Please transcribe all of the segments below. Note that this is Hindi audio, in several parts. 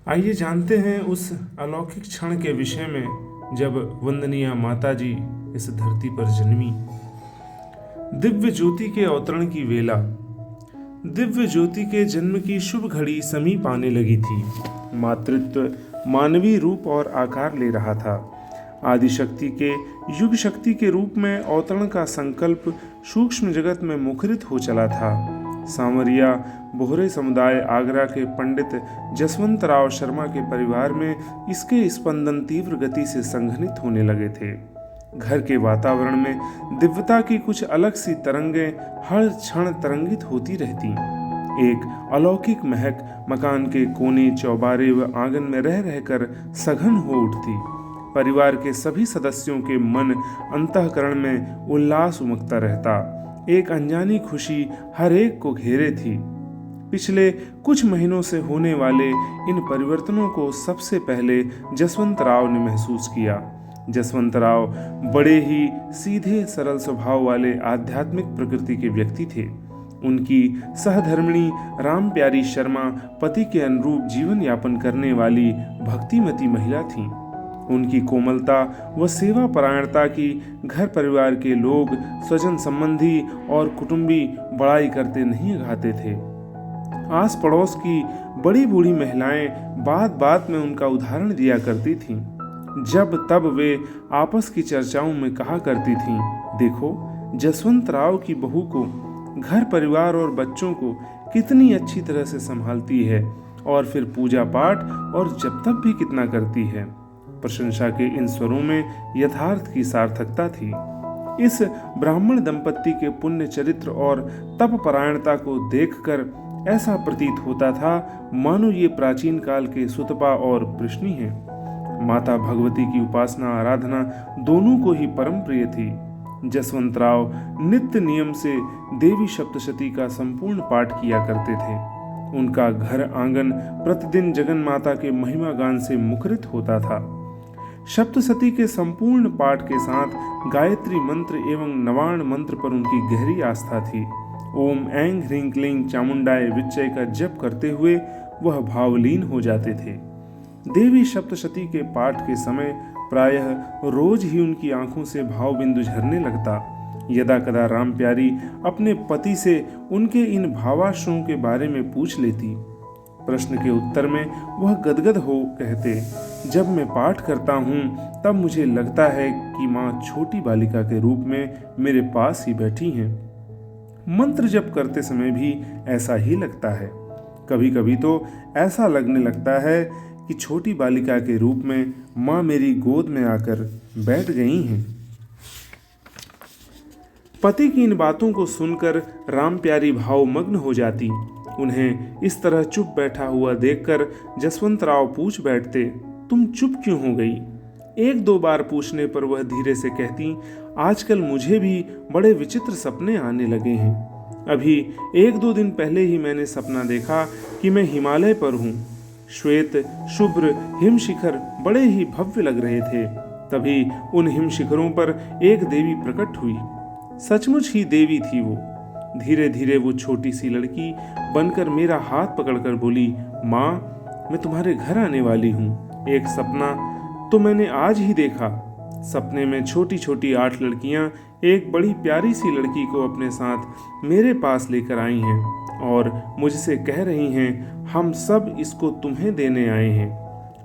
आइए जानते हैं उस अलौकिक क्षण के विषय में जब वंदनीय माता जी इस धरती पर जन्मी। दिव्य ज्योति के अवतरण की वेला। दिव्य ज्योति के जन्म की शुभ घड़ी समीप आने लगी थी। मातृत्व मानवीय रूप और आकार ले रहा था। आदिशक्ति के युग शक्ति के रूप में अवतरण का संकल्प सूक्ष्म जगत में मुखरित हो चला था। सांवरिया बोहरे समुदाय आगरा के पंडित जसवंत राव शर्मा के परिवार में इसके स्पंदन तीव्र गति से संघनित होने लगे थे। घर के वातावरण में दिव्यता की कुछ अलग सी तरंगें हर क्षण तरंगित होती रहती। एक अलौकिक महक मकान के कोने चौबारे व आंगन में रह रहकर सघन हो उठती। परिवार के सभी सदस्यों के मन अंतःकरण में उल्लास उमकता रहता। एक अनजानी खुशी हर एक को घेरे थी। पिछले कुछ महीनों से होने वाले इन परिवर्तनों को सबसे पहले जसवंत राव ने महसूस किया। जसवंत राव बड़े ही सीधे सरल स्वभाव वाले आध्यात्मिक प्रकृति के व्यक्ति थे। उनकी सहधर्मिणी राम प्यारी शर्मा पति के अनुरूप जीवन यापन करने वाली भक्तिमती महिला थीं। उनकी कोमलता व सेवा परायणता की घर परिवार के लोग, स्वजन संबंधी और कुटुंबी बड़ाई करते नहीं घाते थे। आस पड़ोस की बड़ी बूढ़ी महिलाएं बात बात में उनका उदाहरण दिया करती थीं। जब तब वे आपस की चर्चाओं में कहा करती थीं, देखो जसवंत राव की बहू को घर परिवार और बच्चों को कितनी अच्छी तरह से संभालती है, और फिर पूजा पाठ और जब तक भी कितना करती है। प्रशंसा के इन स्वरों में यथार्थ की सार्थकता थी। इस ब्राह्मण दंपत्ति के पुण्य चरित्र और तप परायणता को देखकर ऐसा प्रतीत होता था मानो ये प्राचीन काल के सुतपा और वृष्णि हैं। माता भगवती की उपासना आराधना दोनों को ही परम प्रिय थी। जसवंत राव नित्य नियम से देवी सप्तशती का संपूर्ण पाठ किया करते थे। उनका घर आंगन प्रतिदिन जगन माता के महिमा गान से मुखरित होता था। सप्तशती के संपूर्ण पाठ के साथ गायत्री मंत्र एवं नवार्ण मंत्र पर उनकी गहरी आस्था थी। ओम ऐं ह्रीं क्लीं चामुंडाय विच्चय का जप करते हुए वह भावलीन हो जाते थे। देवी सप्तशती के पाठ के समय प्रायः रोज ही उनकी आंखों से भाव बिंदु झरने लगता। यदा कदा राम प्यारी अपने पति से उनके इन भावाश्रुओं के बारे में पूछ लेती। प्रश्न के उत्तर में वह गदगद हो कहते, जब मैं पाठ करता हूँ तब मुझे लगता है कि माँ छोटी बालिका के रूप में मेरे पास ही बैठी हैं। मंत्र जप करते समय भी ऐसा ही लगता है। कभी कभी तो ऐसा लगने लगता है कि छोटी बालिका के रूप में माँ मेरी गोद में आकर बैठ गई हैं। पति की इन बातों को सुनकर राम प्यारी भावमग्न हो जाती। उन्हें इस तरह चुप बैठा हुआ देखकर जसवंत राव पूछ बैठते, तुम चुप क्यों हो गई? एक दो बार पूछने पर वह धीरे से कहती, आजकल मुझे भी बड़े विचित्र सपने आने लगे हैं। अभी एक दो दिन पहले ही मैंने सपना देखा कि मैं हिमालय पर हूँ। श्वेत शुभ्र हिम शिखर बड़े ही भव्य लग रहे थे। तभी उन हिम शिखरों पर एक देवी प्रकट हुई। सचमुच ही देवी थी वो। धीरे धीरे वो छोटी सी लड़की बनकर मेरा हाथ पकड़कर बोली, माँ मैं तुम्हारे घर आने वाली हूँ। एक सपना तो मैंने आज ही देखा। सपने में छोटी छोटी 8 लड़कियाँ एक बड़ी प्यारी सी लड़की को अपने साथ मेरे पास लेकर आई हैं और मुझसे कह रही हैं, हम सब इसको तुम्हें देने आए हैं।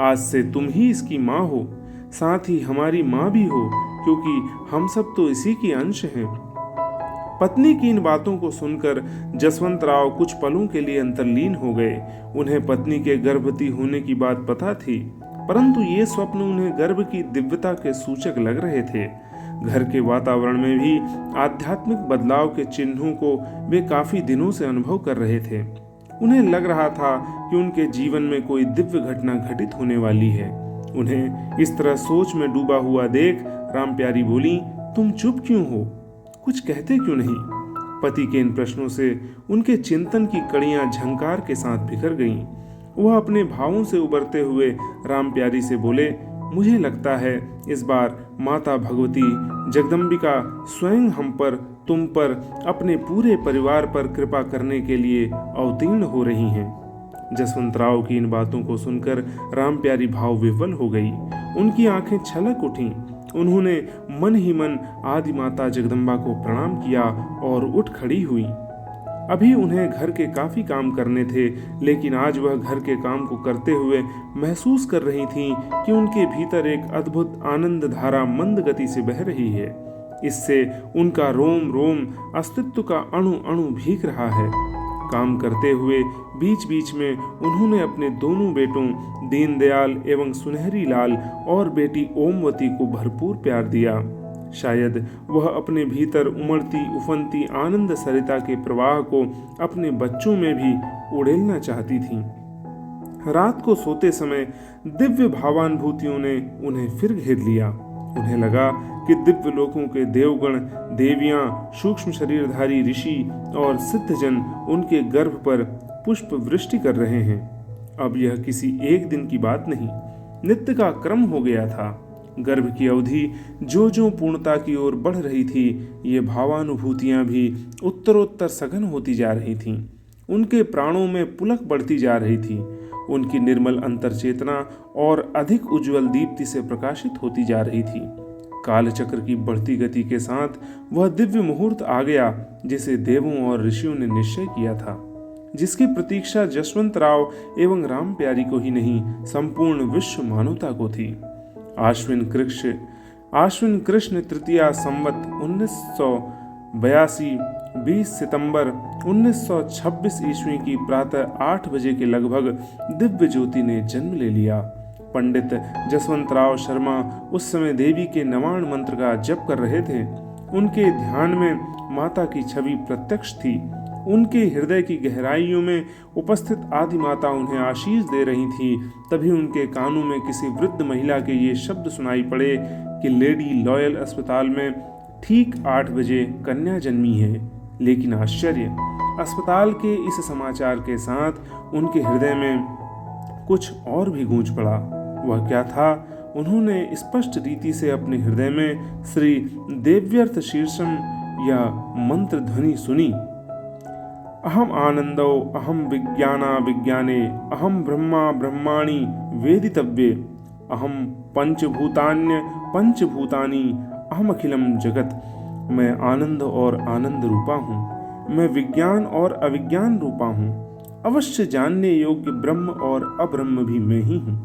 आज से तुम ही इसकी माँ हो, साथ ही हमारी माँ भी हो, क्योंकि हम सब तो इसी के अंश हैं। पत्नी की इन बातों को सुनकर जसवंत राव कुछ पलों के लिए अंतर्लीन हो गए। उन्हें पत्नी के गर्भवती होने की बात पता थी, परंतु ये स्वप्न उन्हें गर्भ की दिव्यता के सूचक लग रहे थे। घर के वातावरण में भी आध्यात्मिक बदलाव के चिन्हों को वे काफी दिनों से अनुभव कर रहे थे। उन्हें लग रहा था कि उनके जीवन में कोई दिव्य घटना घटित होने वाली है। उन्हें इस तरह सोच में डूबा हुआ देख राम प्यारी बोली, तुम चुप क्यों हो? कुछ कहते क्यों नहीं? पति के इन प्रश्नों से उनके चिंतन की कड़ियां झंकार के साथ बिखर गईं। वह अपने भावों से उबरते हुए राम प्यारी से बोले, मुझे लगता है इस बार माता भगवती जगदम्बिका स्वयं हम पर, तुम पर, अपने पूरे परिवार पर कृपा करने के लिए अवतीर्ण हो रही हैं। जसवंतराव की इन बातों को सुनकर रामप्यारी भाव विह्वल हो गई। उनकी आंखें छलक उठीं। उन्होंने मन ही मन आदि माता जगदम्बा को प्रणाम किया और उठ खड़ी हुई। अभी उन्हें घर के काफी काम करने थे, लेकिन आज वह घर के काम को करते हुए महसूस कर रही थीं कि उनके भीतर एक अद्भुत आनंद धारा मंद गति से बह रही है। इससे उनका रोम रोम अस्तित्व का अणु अणु भीग रहा है। काम करते हुए बीच बीच में उन्होंने अपने दोनों बेटों दीनदयाल एवं सुनहरी लाल और बेटी ओमवती को भरपूर प्यार दिया। शायद वह अपने भीतर उमड़ती उफनती आनंद सरिता के प्रवाह को अपने बच्चों में भी उड़ेलना चाहती थीं। रात को सोते समय दिव्य भावानुभूतियों ने उन्हें फिर घेर लिया। उन्हें लगा कि दिव्य लोकों के देवगण, देवियां, सूक्ष्म शरीरधारी ऋषि और सिद्धजन उनके गर्भ पर पुष्प वृष्टि कर रहे हैं। अब यह किसी एक दिन की बात नहीं, नित्य का क्रम हो गया था। गर्भ की अवधि जो जो पूर्णता की ओर बढ़ रही थी, ये भावानुभूतियां भी उत्तरोत्तर सघन होती जा रही थीं। उनके प्राणों में पुलक बढ़ती जा रही थी। उनकी निर्मल अंतर्चेतना और अधिक उज्जवल दीप्ति से प्रकाशित होती जा रही थी। कालचक्र की बढ़ती गति के साथ वह दिव्य मुहूर्त आ गया जिसे देवों और ऋषियों ने निश्चय किया था, जिसकी प्रतीक्षा जसवंतराव एवं रामप्यारी को ही नहीं, संपूर्ण विश्व मानवता को थी। आश्विन कृष्ण तृतीया संवत 1982 20 सितंबर 1926 ईस्वी की प्रातः 8 बजे के लगभग दिव्य ज्योति ने जन्म ले लिया। पंडित जसवंतराव शर्मा उस समय देवी के नवाण मंत्र का जप कर रहे थे। उनके ध्यान में माता की छवि प्रत्यक्ष थी। उनके हृदय की गहराइयों में उपस्थित आदि माता उन्हें आशीष दे रही थी। तभी उनके कानों में किसी वृद्ध महिला के ये शब्द सुनाई पड़े कि लेडी लॉयल अस्पताल में ठीक 8 बजे कन्या जन्मी है। लेकिन आश्चर्य, अस्पताल के इस समाचार के साथ उनके हृदय में कुछ और भी गूंज पड़ा। वह क्या था? उन्होंने स्पष्ट रीति से अपने हृदय में श्री देव्यर्थ शीर्षम या मंत्र ध्वनि सुनी। अहम आनंदो अहम विज्ञाना विज्ञाने अहम ब्रह्मा ब्रह्माणि वेदितव्ये अहम पंचभूतान्य पंचभूतानि अहम अखिलम जगत। मैं आनंद और आनंद रूपा हूँ। मैं विज्ञान और अविज्ञान रूपा हूँ। अवश्य जानने योग्य ब्रह्म और अब्रह्म भी मैं ही हूँ।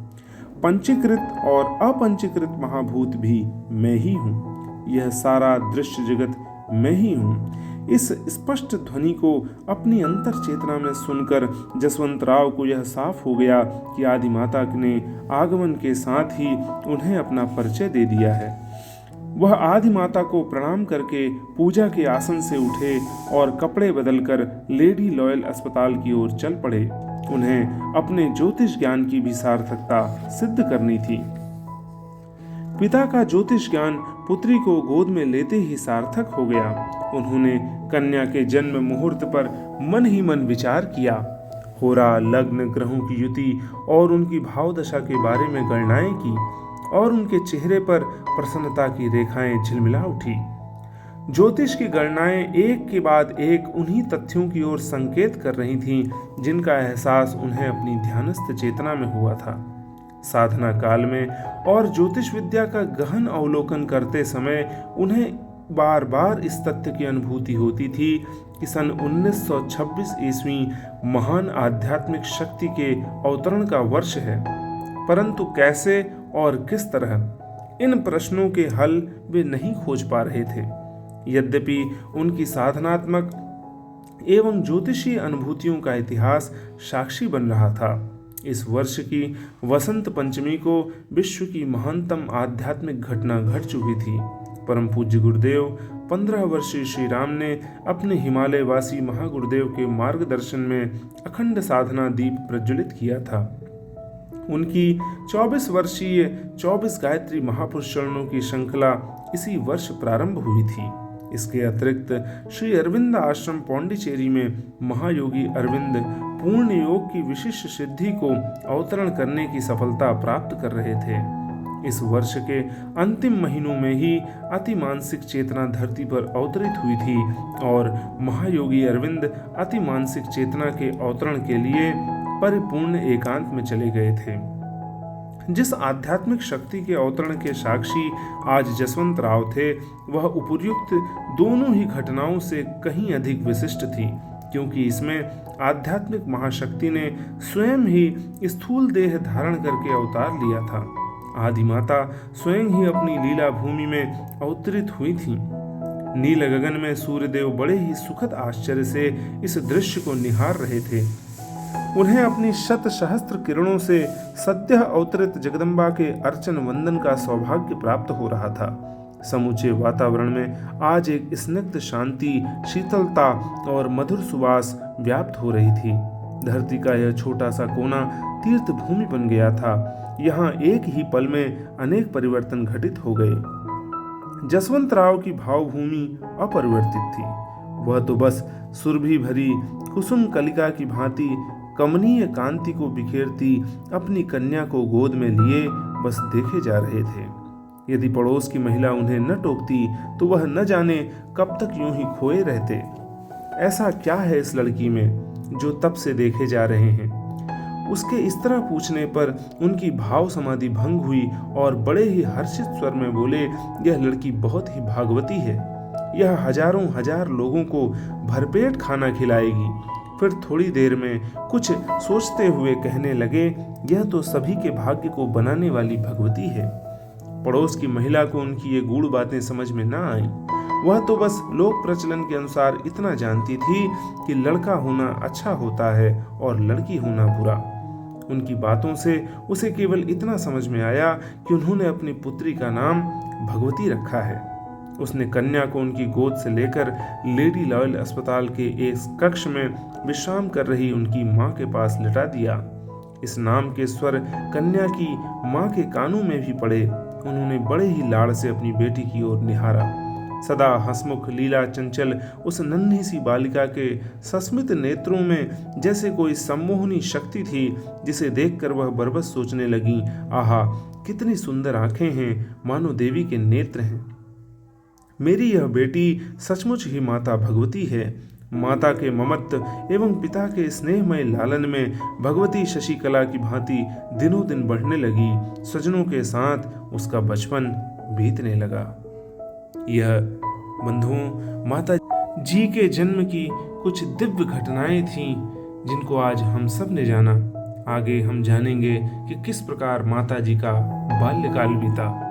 पंचीकृत और अपंचीकृत महाभूत भी मैं ही हूँ। यह सारा दृश्य जगत मैं ही हूँ। इस स्पष्ट ध्वनि को अपनी अंतर चेतना में सुनकर जसवंतराव को यह साफ हो गया कि आदि माता ने आगमन के साथ ही उन्हें अपना परिचय दे दिया है। वह आदि माता को प्रणाम करके पूजा के आसन से उठे और कपड़े बदलकर लेडी लॉयल अस्पताल की ओर चल पड़े। उन्हें अपने ज्योतिष ज्ञान की भी सार्थकता सिद्ध करनी थी। पिता का ज्योतिष ज्ञान पुत्री को गोद में लेते ही सार्थक हो गया। उन्होंने कन्या के जन्म मुहूर्त पर मन ही मन विचार किया। होरा, लग्न, ग्रहों की युति और उनकी भावदशा के बारे में गणनाएं की और उनके चेहरे पर प्रसन्नता की रेखाएं झिलमिला उठी। ज्योतिष की गणनाएं एक के बाद एक उन्हीं तथ्यों की ओर संकेत कर रही थीं जिनका एहसास उन्हें अपनी ध्यानस्थ चेतना में हुआ था। साधना काल में और ज्योतिष विद्या का गहन अवलोकन करते समय उन्हें बार बार इस तथ्य की अनुभूति होती थी कि सन 1926 ईस्वी महान आध्यात्मिक शक्ति के अवतरण का वर्ष है, परंतु कैसे और किस तरह, इन प्रश्नों के हल वे नहीं खोज पा रहे थे। यद्यपि उनकी साधनात्मक एवं ज्योतिषीय अनुभूतियों का इतिहास साक्षी बन रहा था। इस वर्ष की वसंत पंचमी को विश्व की महानतम आध्यात्मिक घटना घट चुकी थी। परम पूज्य गुरुदेव 15 वर्षीय श्री राम ने अपने हिमालय वासी महागुरुदेव के मार्गदर्शन में अखंड साधना दीप प्रज्वलित किया था। उनकी 24 वर्षीय 24 गायत्री महापुरुष चरणों की श्रृंखला इसी वर्ष प्रारंभ हुई थी। इसके अतिरिक्त श्री अरविंद आश्रम पौंडीचेरी में महायोगी अरविंद पूर्ण योग की विशिष्ट सिद्धि को अवतरण करने की सफलता प्राप्त कर रहे थे। इस वर्ष के अंतिम महीनों में ही अति मानसिक चेतना धरती पर अवतरित हुई थी और महायोगी अरविंद अति मानसिक चेतना के अवतरण के लिए परिपूर्ण एकांत में चले गए थे। जिस आध्यात्मिक शक्ति के अवतरण के साक्षी आज जसवंत राव थे, वह उपर्युक्त दोनों ही घटनाओं से कहीं अधिक विशिष्ट थी, क्योंकि इसमें आध्यात्मिक महाशक्ति ने स्वयं ही स्थूल देह धारण करके अवतार लिया था। आदि माता स्वयं ही अपनी लीला भूमि में अवतरित हुई थी। नील गगन में सूर्यदेव बड़े ही सुखद आश्चर्य से इस दृश्य को निहार रहे थे। उन्हें अपनी शत सहस्त्र किरणों से सद्य अवतरित जगदम्बा के अर्चन वंदन का सौभाग्य प्राप्त हो रहा था। समूचे वातावरण में आज एक स्निग्ध शांति, शीतलता और मधुर सुवास व्याप्त हो रही थी। धरती का यह छोटा सा कोना तीर्थ भूमि बन गया था। यहाँ एक ही पल में अनेक परिवर्तन घटित हो गए। जसवंत राव की भावभूमि अपरिवर्तित थी। वह तो बस सुरभि भरी कुसुम कलिका की भांति कमनीय कांति को बिखेरती अपनी कन्या को गोद में लिए बस देखे जा रहे थे। यदि पड़ोस की महिला उन्हें न टोकती तो वह न जाने कब तक यूं ही खोए रहते। ऐसा क्या है इस लड़की में जो तब से देखे जा रहे हैं? उसके इस तरह पूछने पर उनकी भाव समाधि भंग हुई और बड़े ही हर्षित स्वर में बोले, यह लड़की बहुत ही भागवती है। यह हजारों हजार लोगों को भरपेट खाना खिलाएगी। फिर थोड़ी देर में कुछ सोचते हुए कहने लगे, यह तो सभी के भाग्य को बनाने वाली भगवती है। पड़ोस की महिला को उनकी ये गूढ़ बातें समझ में न आई। वह तो बस लोक प्रचलन के अनुसार इतना जानती थी कि लड़का होना अच्छा होता है और लड़की होना बुरा। उनकी बातों से उसे केवल इतना समझ में आया कि उन्होंने अपनी पुत्री का नाम भगवती रखा है। उसने कन्या को उनकी गोद से लेकर लेडी लॉयल अस्पताल के एक कक्ष में विश्राम कर रही उनकी मां के पास लिटा दिया। इस नाम के स्वर कन्या की मां के कानों में भी पड़े। उन्होंने बड़े ही लाड़ से अपनी बेटी की ओर निहारा। सदा हंसमुख लीला चंचल उस नन्ही सी बालिका के सस्मित नेत्रों में जैसे कोई सम्मोहनी शक्ति थी, जिसे देखकर वह बरबस सोचने लगी, आहा कितनी सुंदर आंखें हैं, मानो देवी के नेत्र हैं। मेरी यह बेटी सचमुच ही माता भगवती है। माता के ममत्व एवं पिता के स्नेहमय लालन में भगवती शशिकला की भांति दिनों दिन बढ़ने लगी। स्वजनों के साथ उसका बचपन बीतने लगा। यह बंधुओं माता जी के जन्म की कुछ दिव्य घटनाएं थीं, जिनको आज हम सब ने जाना। आगे हम जानेंगे कि किस प्रकार माता जी का बाल्यकाल बीता।